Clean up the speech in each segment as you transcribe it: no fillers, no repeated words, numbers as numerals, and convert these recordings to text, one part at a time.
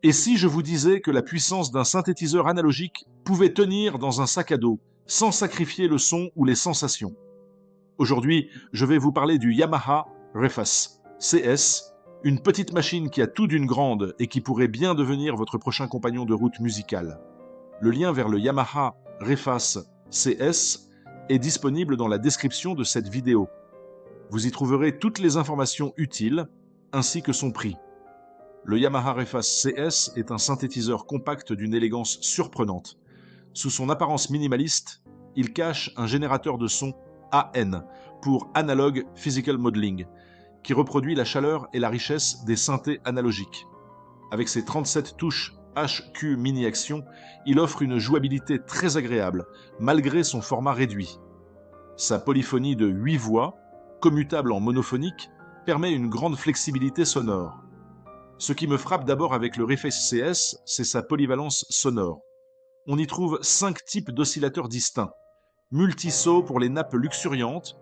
Et si je vous disais que la puissance d'un synthétiseur analogique pouvait tenir dans un sac à dos, sans sacrifier le son ou les sensations? Aujourd'hui, je vais vous parler du Yamaha Reface CS, une petite machine qui a tout d'une grande et qui pourrait bien devenir votre prochain compagnon de route musical. Le lien vers le Yamaha Reface CS est disponible dans la description de cette vidéo. Vous y trouverez toutes les informations utiles, ainsi que son prix. Le Yamaha Reface CS est un synthétiseur compact d'une élégance surprenante. Sous son apparence minimaliste, il cache un générateur de son AN, pour Analog Physical Modeling, qui reproduit la chaleur et la richesse des synthés analogiques. Avec ses 37 touches HQ Mini Action, il offre une jouabilité très agréable, malgré son format réduit. Sa polyphonie de 8 voix, commutable en monophonique, permet une grande flexibilité sonore. Ce qui me frappe d'abord avec le Reface CS, c'est sa polyvalence sonore. On y trouve 5 types d'oscillateurs distincts. Multisaw pour les nappes luxuriantes,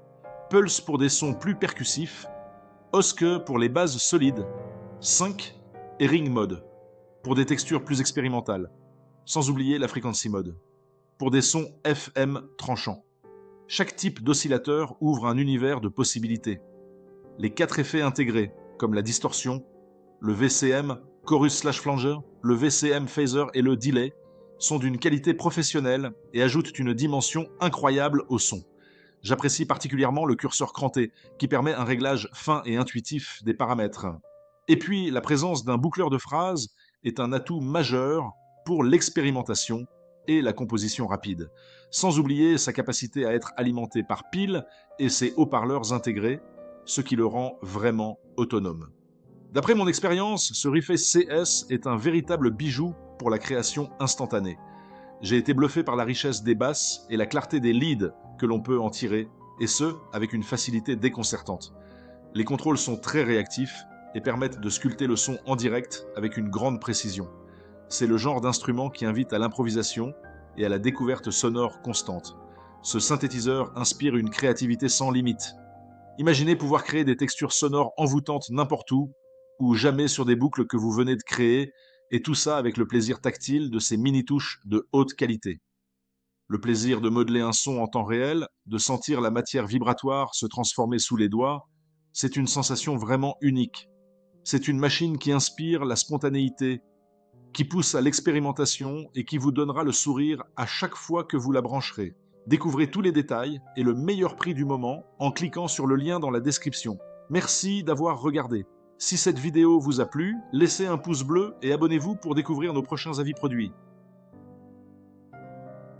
Pulse pour des sons plus percussifs, Oske pour les bases solides, Sync et Ring Mode pour des textures plus expérimentales, sans oublier la Frequency Mode, pour des sons FM tranchants. Chaque type d'oscillateur ouvre un univers de possibilités. Les 4 effets intégrés, comme la distorsion, le VCM, Chorus/Flanger, le VCM Phaser et le Delay, sont d'une qualité professionnelle et ajoutent une dimension incroyable au son. J'apprécie particulièrement le curseur cranté, qui permet un réglage fin et intuitif des paramètres. Et puis, la présence d'un boucleur de phrases est un atout majeur pour l'expérimentation et la composition rapide, sans oublier sa capacité à être alimenté par pile et ses haut-parleurs intégrés, ce qui le rend vraiment autonome. D'après mon expérience, ce Reface CS est un véritable bijou pour la création instantanée. J'ai été bluffé par la richesse des basses et la clarté des leads que l'on peut en tirer, et ce, avec une facilité déconcertante. Les contrôles sont très réactifs et permettent de sculpter le son en direct avec une grande précision. C'est le genre d'instrument qui invite à l'improvisation et à la découverte sonore constante. Ce synthétiseur inspire une créativité sans limite. Imaginez pouvoir créer des textures sonores envoûtantes n'importe où, ou jamais sur des boucles que vous venez de créer, et tout ça avec le plaisir tactile de ces mini-touches de haute qualité. Le plaisir de modeler un son en temps réel, de sentir la matière vibratoire se transformer sous les doigts, c'est une sensation vraiment unique. C'est une machine qui inspire la spontanéité, qui pousse à l'expérimentation et qui vous donnera le sourire à chaque fois que vous la brancherez. Découvrez tous les détails et le meilleur prix du moment en cliquant sur le lien dans la description. Merci d'avoir regardé. Si cette vidéo vous a plu, laissez un pouce bleu et abonnez-vous pour découvrir nos prochains avis produits.